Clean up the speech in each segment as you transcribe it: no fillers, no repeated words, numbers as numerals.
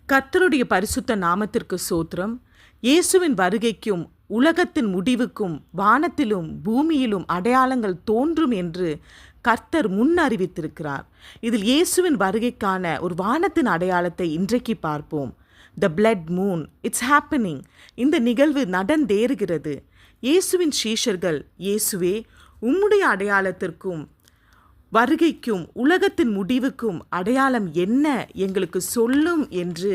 கர்த்தருடைய பரிசுத்த நாமத்திற்கு சோத்திரம். இயேசுவின் வருகைக்கும் உலகத்தின் முடிவுக்கும் வானத்திலும் பூமியிலும் அடையாளங்கள் தோன்றும் என்று கர்த்தர் முன் அறிவித்திருக்கிறார். இதில் இயேசுவின் வருகைக்கான ஒரு வானத்தின் அடையாளத்தை இன்றைக்கு பார்ப்போம். The blood Moon, it's happening. இந்த நிகழ்வு நடந்தேறுகிறது. இயேசுவின் சீஷர்கள், இயேசுவே, உம்முடைய அடையாளத்திற்கும் வருகைக்கும் உலகத்தின் முடிவுக்கும் அடையாளம் என்ன எங்களுக்கு சொல்லும் என்று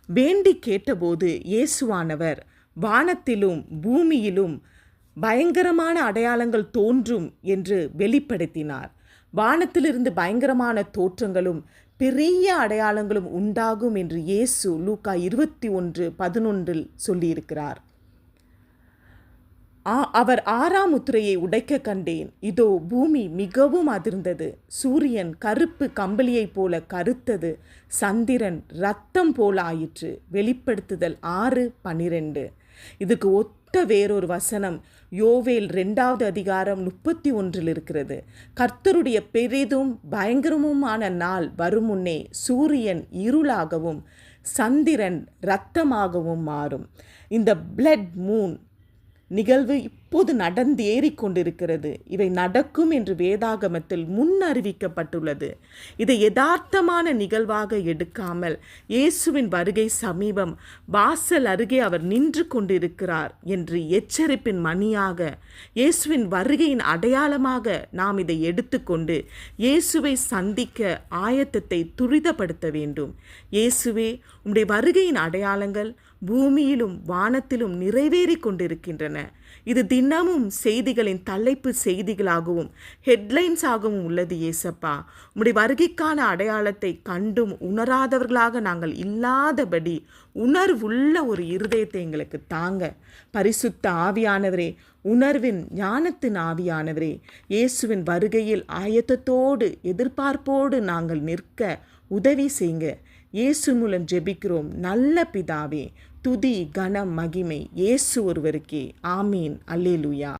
வேண்டி கேட்டபோது இயேசுவானவர் வானத்திலும் பூமியிலும் பயங்கரமான அடையாளங்கள் தோன்றும் என்று வெளிப்படுத்தினார். வானத்திலிருந்து பயங்கரமான தோற்றங்களும் பெரிய அடையாளங்களும் உண்டாகும் என்று இயேசு லூக்கா 21:11 சொல்லியிருக்கிறார். அவர் 6ஆம் முத்திரையை உடைக்க கண்டேன். இதோ பூமி மிகவும் அதிர்ந்தது. சூரியன் கருப்பு கம்பளியைப் போல கருத்தது. சந்திரன் இரத்தம் போல ஆயிற்று. வெளிப்படுத்துதல் 6:12. இதுக்கு ஒத்த வேறொரு வசனம் யோவேல் 2வது அதிகாரம் 31 இருக்கிறது. கர்த்தருடைய பெரிதும் பயங்கரமுமான நாள் வரும் முன்னே சூரியன் இருளாகவும் சந்திரன் இரத்தமாகவும் மாறும். இந்த பிளட் மூன் நிகழ்வு இப்போது நடந்தேறிக் கொண்டிருக்கிறது. இவை நடக்கும் என்று வேதாகமத்தில் முன்னறிவிக்கப்பட்டுள்ளது. இதை யதார்த்தமான நிகழ்வாக எடுக்காமல் இயேசுவின் வருகை சமீபம், வாசல் அருகே அவர் நின்று கொண்டிருக்கிறார் என்று எச்சரிப்பின் மணியாக, இயேசுவின் வருகையின் அடையாளமாக நாம் இதை எடுத்துக்கொண்டு இயேசுவை சந்திக்க ஆயத்தத்தை துரிதப்படுத்த வேண்டும். இயேசுவே, உம்முடைய வருகையின் அடையாளங்கள் பூமியிலும் வானத்திலும் நிறைவேறி கொண்டிருக்கின்றன. இது தினமும் செய்திகளின் தலைப்பு செய்திகளாகவும் ஹெட்லைன்ஸாகவும் உள்ளது. இயேசப்பா, உம்முடைய வருகைக்கான அடையாளத்தை கண்டும் உணராதவர்களாக நாங்கள் இல்லாதபடி உணர்வுள்ள ஒரு இருதயத்தை எங்களுக்கு தாங்க. பரிசுத்த ஆவியானவரே, உணர்வின் ஞானத்தின் ஆவியானவரே, இயேசுவின் வருகையில் ஆயத்தத்தோடு எதிர்பார்ப்போடு நாங்கள் நிற்க உதவி செய்யுங்க. இயேசு மூலம் ஜெபிக்கிறோம் நல்ல பிதாவே. துதி, கனம், மகிமை இயேசு ஒருவருக்கே. ஆமீன். அல்லேலூயா.